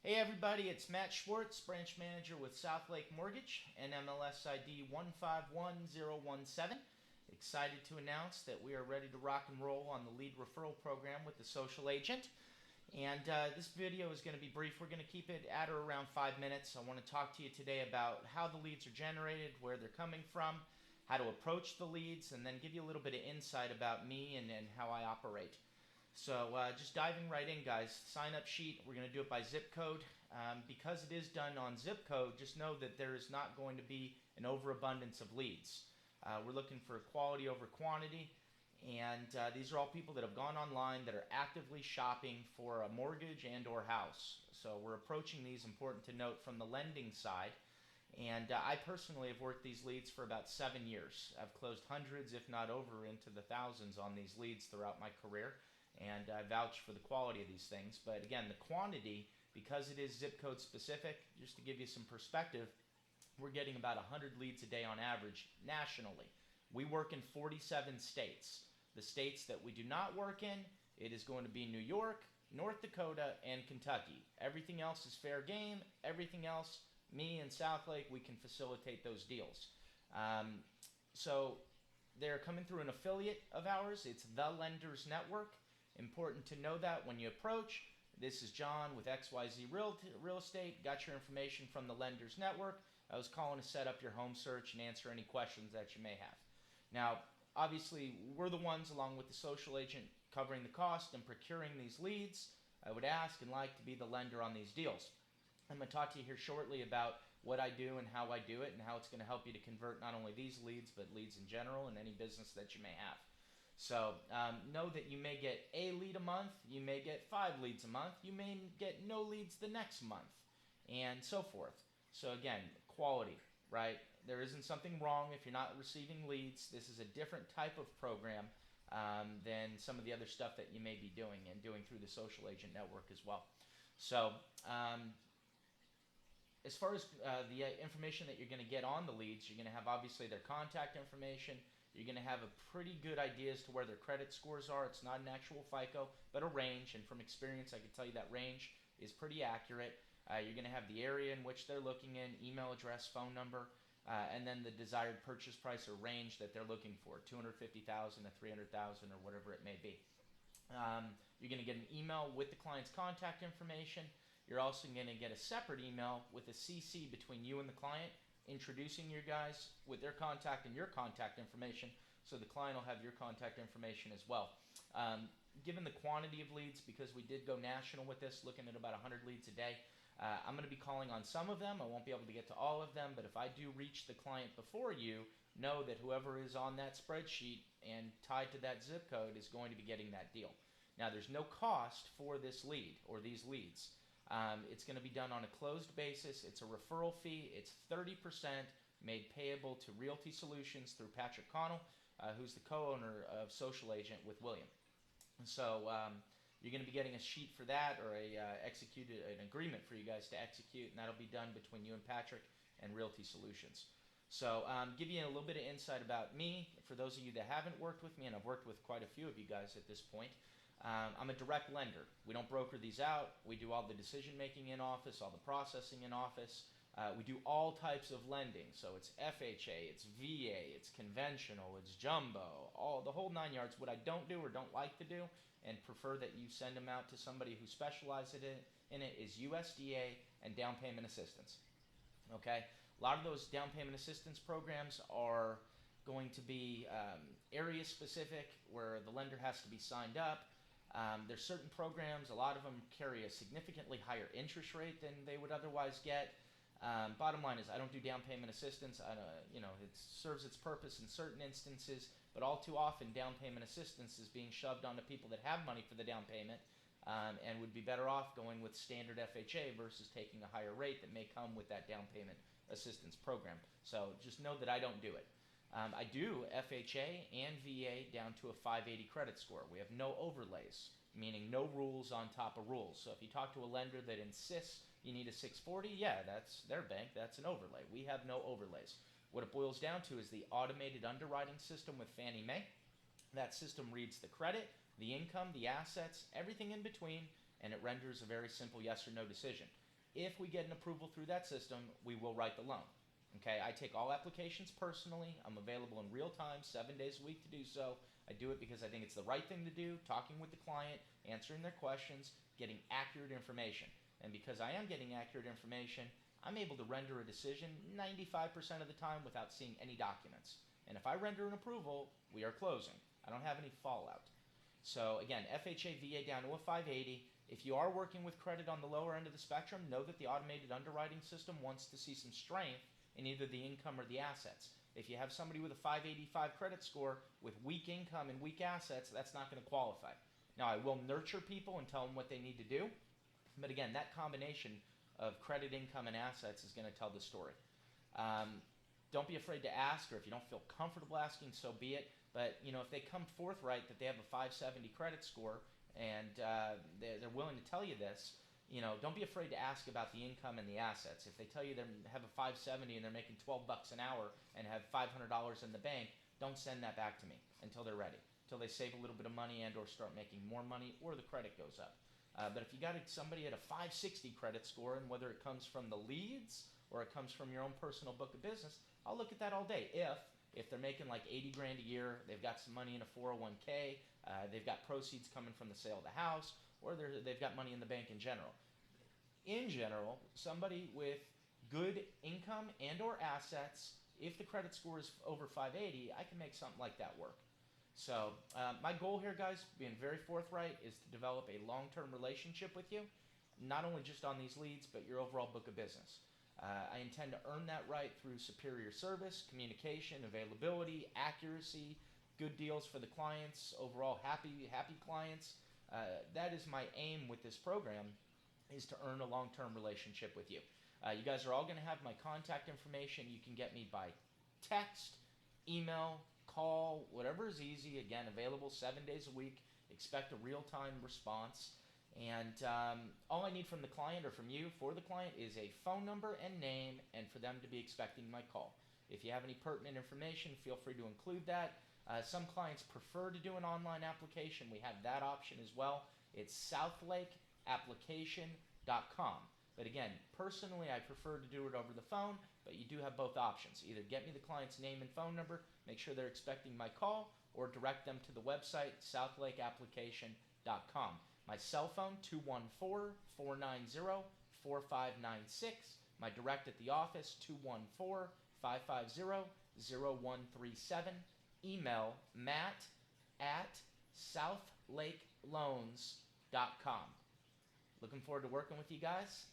Hey everybody, it's Matt Schwartz, branch manager with Southlake Mortgage, NMLS ID 151017. Excited to announce that we are ready to rock and roll on the lead referral program with the social agent. And this video is going to be brief. We're going to keep it at or around 5 minutes. I want to talk to you today about how the leads are generated, where they're coming from, how to approach the leads, and then give you a little bit of insight about me and how I operate. So just diving right in, guys. Sign up sheet, we're going to do it by zip code. Because it is done on zip code, just know that there is not going to be an overabundance of leads. We're looking for quality over quantity, and these are all people that have gone online that are actively shopping for a mortgage and or house. So we're approaching these, important to note, from the lending side. And I personally have worked these leads for about 7 years. I've closed hundreds, if not over into the thousands on these leads throughout my career. And I vouch for the quality of these things. But again, the quantity, because it is zip code specific, just to give you some perspective, we're getting about 100 leads a day on average nationally. We work in 47 states. The states that we do not work in, it is going to be New York, North Dakota, and Kentucky. Everything else is fair game. Everything else, me and Southlake, we can facilitate those deals. So they're coming through an affiliate of ours. It's the Lenders Network. Important to know that when you approach. This is John with XYZ Real Estate. Got your information from the Lenders Network. I was calling to set up your home search and answer any questions that you may have. Now, obviously, we're the ones, along with the social agent, covering the cost and procuring these leads. I would ask and like to be the lender on these deals. I'm going to talk to you here shortly about what I do and how I do it and how it's going to help you to convert not only these leads, but leads in general and any business that you may have. So know that you may get a lead a month, you may get 5 leads a month, you may get no leads the next month, and so forth. So again, quality, right? There isn't something wrong if you're not receiving leads. This is a different type of program than some of the other stuff that you may be doing and doing through the social agent network as well. So as far as the information that you're going to get on the leads, you're going to have obviously their contact information. You're going to have a pretty good idea as to where their credit scores are. It's not an actual FICO, but a range. And from experience, I can tell you that range is pretty accurate. You're going to have the area in which they're looking in, email address, phone number, and then the desired purchase price or range that they're looking for, $250,000 to $300,000 or whatever it may be. You're going to get an email with the client's contact information. You're also going to get a separate email with a CC between you and the client, introducing you guys with their contact and your contact information, so the client will have your contact information as well. Given the quantity of leads, because we did go national with this, looking at about 100 leads a day, I'm going to be calling on some of them. I won't be able to get to all of them, but if I do reach the client before you, know that whoever is on that spreadsheet and tied to that zip code is going to be getting that deal. Now, there's no cost for this lead or these leads. It's going to be done on a closed basis. It's a referral fee. It's 30% made payable to Realty Solutions through Patrick Connell, who's the co-owner of Social Agent with William. So you're going to be getting a sheet for that, or an agreement for you guys to execute, and that'll be done between you and Patrick and Realty Solutions. So give you a little bit of insight about me. For those of you that haven't worked with me, and I've worked with quite a few of you guys at this point, I'm a direct lender. We don't broker these out. We do all the decision making in office, all the processing in office. We do all types of lending. So it's FHA, it's VA, it's conventional, it's jumbo, all the whole 9 yards. What I don't do or don't like to do, and prefer that you send them out to somebody who specializes in it, is USDA and down payment assistance. Okay, a lot of those down payment assistance programs are going to be area specific, where the lender has to be signed up. There's certain programs, a lot of them carry a significantly higher interest rate than they would otherwise get. Bottom line is, I don't do down payment assistance. It serves its purpose in certain instances, but all too often down payment assistance is being shoved onto people that have money for the down payment and would be better off going with standard FHA versus taking a higher rate that may come with that down payment assistance program. So just know that I don't do it. I do FHA and VA down to a 580 credit score. We have no overlays, meaning no rules on top of rules. So if you talk to a lender that insists you need a 640, yeah, that's their bank, that's an overlay. We have no overlays. What it boils down to is the automated underwriting system with Fannie Mae. That system reads the credit, the income, the assets, everything in between, and it renders a very simple yes or no decision. if we get an approval through that system, we will write the loan. Okay, I take all applications personally. I'm available in real time, 7 days a week to do so. I do it because I think it's the right thing to do, talking with the client, answering their questions, getting accurate information. And because I am getting accurate information, I'm able to render a decision 95% of the time without seeing any documents. And if I render an approval, we are closing. I don't have any fallout. So again, FHA VA down to a 580. If you are working with credit on the lower end of the spectrum, know that the automated underwriting system wants to see some strength in either the income or the assets. If you have somebody with a 585 credit score with weak income and weak assets, that's not going to qualify. Now, I will nurture people and tell them what they need to do, but again, that combination of credit, income, and assets is going to tell the story. Don't be afraid to ask, or if you don't feel comfortable asking, so be it. But if they come forthright that they have a 570 credit score and they're willing to tell you this, don't be afraid to ask about the income and the assets. If they tell you they have a 570 and they're making $12 an hour and have $500 in the bank, don't send that back to me until they're ready, until they save a little bit of money and or start making more money or the credit goes up. But if you got somebody at a 560 credit score, and whether it comes from the leads or it comes from your own personal book of business, I'll look at that all day. If they're making like 80 grand a year, they've got some money in a 401k, they've got proceeds coming from the sale of the house, or they've got money in the bank in general. In general, somebody with good income and or assets, if the credit score is over 580, I can make something like that work. So my goal here, guys, being very forthright, is to develop a long-term relationship with you, not only just on these leads, but your overall book of business. I intend to earn that right through superior service, communication, availability, accuracy, good deals for the clients, overall happy clients. That is my aim with this program, is to earn a long-term relationship with you. You guys are all going to have my contact information. You can get me by text, email, call, whatever is easy. Again, available 7 days a week. Expect a real-time response. And all I need from the client, or from you for the client, is a phone number and name, and for them to be expecting my call. If you have any pertinent information, feel free to include that. Some clients prefer to do an online application. We have that option as well. It's southlakeapplication.com. But again, personally, I prefer to do it over the phone, but you do have both options. Either get me the client's name and phone number, make sure they're expecting my call, or direct them to the website, southlakeapplication.com. My cell phone, 214-490-4596. My direct at the office, 214-550-0137. Email matt@southlakeloans.com. Looking forward to working with you guys.